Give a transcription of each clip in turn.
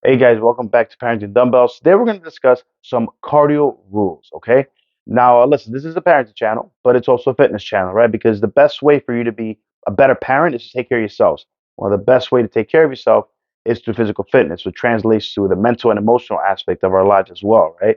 Hey guys, welcome back to Parenting Dumbbells. Today we're going to discuss some cardio rules, okay? Now, listen, this is a parenting channel, but it's also a fitness channel, right? Because the best way for you to be a better parent is to take care of yourselves. Well, the best way to take care of yourself is through physical fitness, which translates to the mental and emotional aspect of our lives as well, right?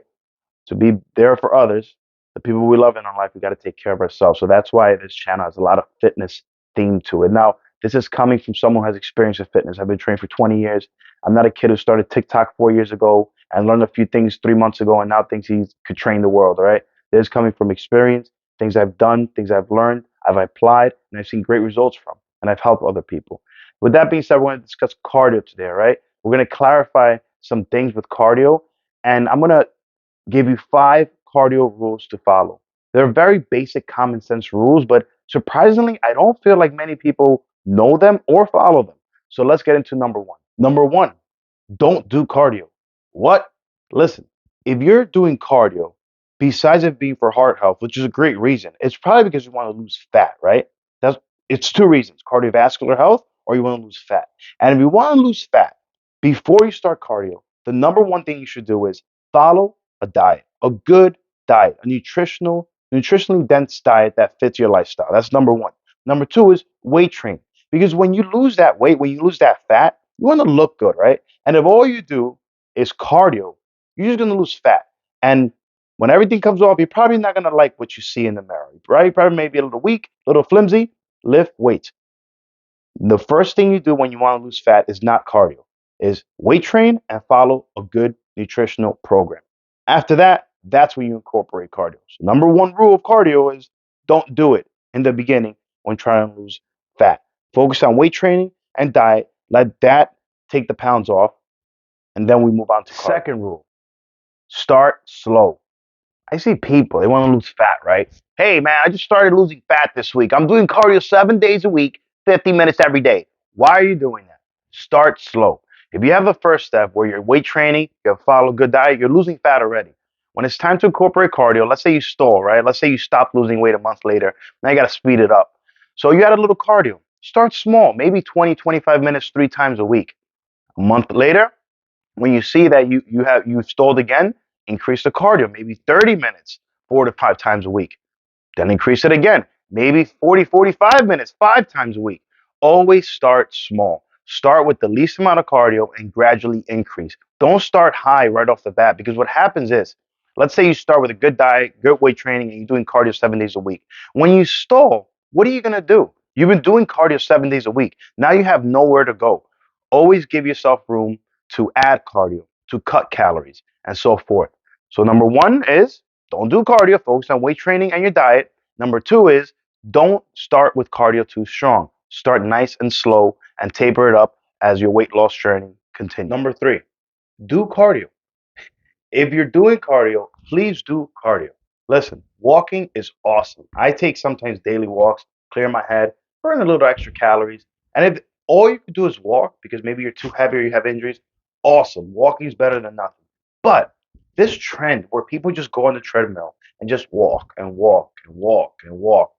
To be there for others, the people we love in our life, we got to take care of ourselves. So that's why this channel has a lot of fitness theme to it. Now, this is coming from someone who has experience with fitness. I've been trained for 20 years. I'm not a kid who started TikTok 4 years ago and learned a few things 3 months ago and now thinks he could train the world. All right. This is coming from experience, things I've done, things I've learned, I've applied, and I've seen great results from, and I've helped other people. With that being said, we're going to discuss cardio today. All right. We're going to clarify some things with cardio, and I'm going to give you five cardio rules to follow. They're very basic common sense rules, but surprisingly, I don't feel like many people know them or follow them. So let's get into number one. Number one, don't do cardio. What? Listen, if you're doing cardio, besides it being for heart health, which is a great reason, it's probably because you want to lose fat, right? That's it's two reasons: cardiovascular health, or you want to lose fat. And if you want to lose fat before you start cardio, the number one thing you should do is follow a diet, a good diet, a nutritionally dense diet that fits your lifestyle. That's number one. Number two is weight training. Because when you lose that weight, when you lose that fat, you want to look good, right? And if all you do is cardio, you're just going to lose fat. And when everything comes off, you're probably not going to like what you see in the mirror, right? You probably may be a little weak, a little flimsy. Lift weights. The first thing you do when you want to lose fat is not cardio, is weight train and follow a good nutritional program. After that, that's when you incorporate cardio. So number one rule of cardio is don't do it in the beginning when trying to lose fat. Focus on weight training and diet. Let that take the pounds off, and then we move on to cardio. Second rule, start slow. I see people, they want to lose fat, right? Hey, man, I just started losing fat this week. I'm doing cardio 7 days a week, 50 minutes every day. Why are you doing that? Start slow. If you have the first step where you're weight training, you follow a good diet, you're losing fat already. When it's time to incorporate cardio, let's say you stall, right? Let's say you stop losing weight a month later. Now you got to speed it up. So you add a little cardio. Start small, maybe 20, 25 minutes 3 times a week. A month later, when you see that you've stalled again, increase the cardio, maybe 30 minutes, 4 to 5 times a week. Then increase it again, maybe 40, 45 minutes, 5 times a week. Always start small. Start with the least amount of cardio and gradually increase. Don't start high right off the bat, because what happens is, let's say you start with a good diet, good weight training, and you're doing cardio 7 days a week. When you stall, what are you going to do? You've been doing cardio 7 days a week. Now you have nowhere to go. Always give yourself room to add cardio, to cut calories, and so forth. So, number one is don't do cardio, focus on weight training and your diet. Number two is don't start with cardio too strong. Start nice and slow and taper it up as your weight loss journey continues. Number three, do cardio. If you're doing cardio, please do cardio. Listen, walking is awesome. I take sometimes daily walks, clear my head, burn a little extra calories. And if all you can do is walk because maybe you're too heavy or you have injuries, awesome. Walking is better than nothing. But this trend where people just go on the treadmill and just walk and walk and walk and walk,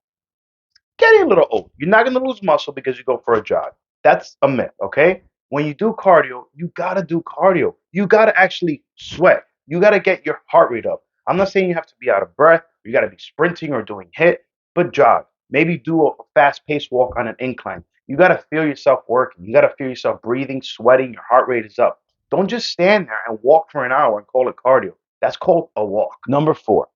getting a little old. You're not going to lose muscle because you go for a jog. That's a myth, okay? When you do cardio, you got to do cardio. You got to actually sweat. You got to get your heart rate up. I'm not saying you have to be out of breath, you got to be sprinting or doing HIIT, but jog. Maybe do a fast paced walk on an incline. You got to feel yourself working. You got to feel yourself breathing, sweating, your heart rate is up. Don't just stand there and walk for an hour and call it cardio. That's called a walk. Number four,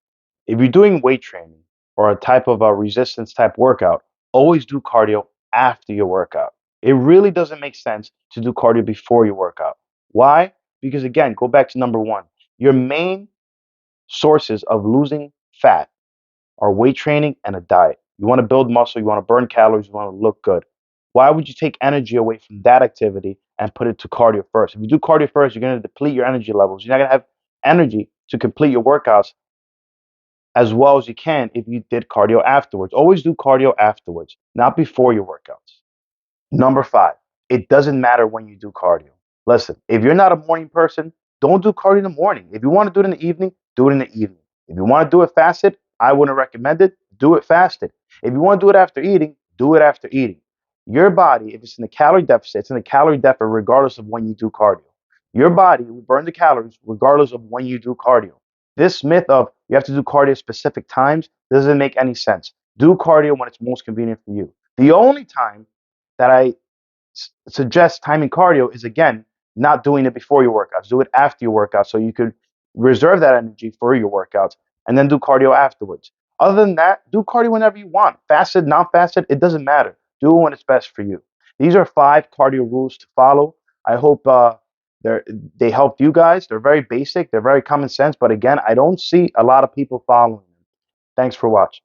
if you're doing weight training or a type of a resistance type workout, always do cardio after your workout. It really doesn't make sense to do cardio before your workout. Why? Because again, go back to number one. Your main sources of losing fat are weight training and a diet. You want to build muscle, you want to burn calories, you want to look good. Why would you take energy away from that activity and put it to cardio first? If you do cardio first, you're going to deplete your energy levels. You're not going to have energy to complete your workouts as well as you can if you did cardio afterwards. Always do cardio afterwards, not before your workouts. Number five, it doesn't matter when you do cardio. Listen, if you're not a morning person, don't do cardio in the morning. If you want to do it in the evening, do it in the evening. If you want to do it fasted, I wouldn't recommend it. Do it fasted. If you want to do it after eating, do it after eating. Your body, if it's in a calorie deficit, it's in a calorie deficit regardless of when you do cardio. Your body will burn the calories regardless of when you do cardio. This myth of you have to do cardio specific times doesn't make any sense. Do cardio when it's most convenient for you. The only time that I suggest timing cardio is, again, not doing it before your workouts. Do it after your workout so you could reserve that energy for your workouts and then do cardio afterwards. Other than that, do cardio whenever you want. Fasted, not fasted, it doesn't matter. Do it when it's best for you. These are 5 cardio rules to follow. I hope they helped you guys. They're very basic, they're very common sense, but again, I don't see a lot of people following them. Thanks for watching.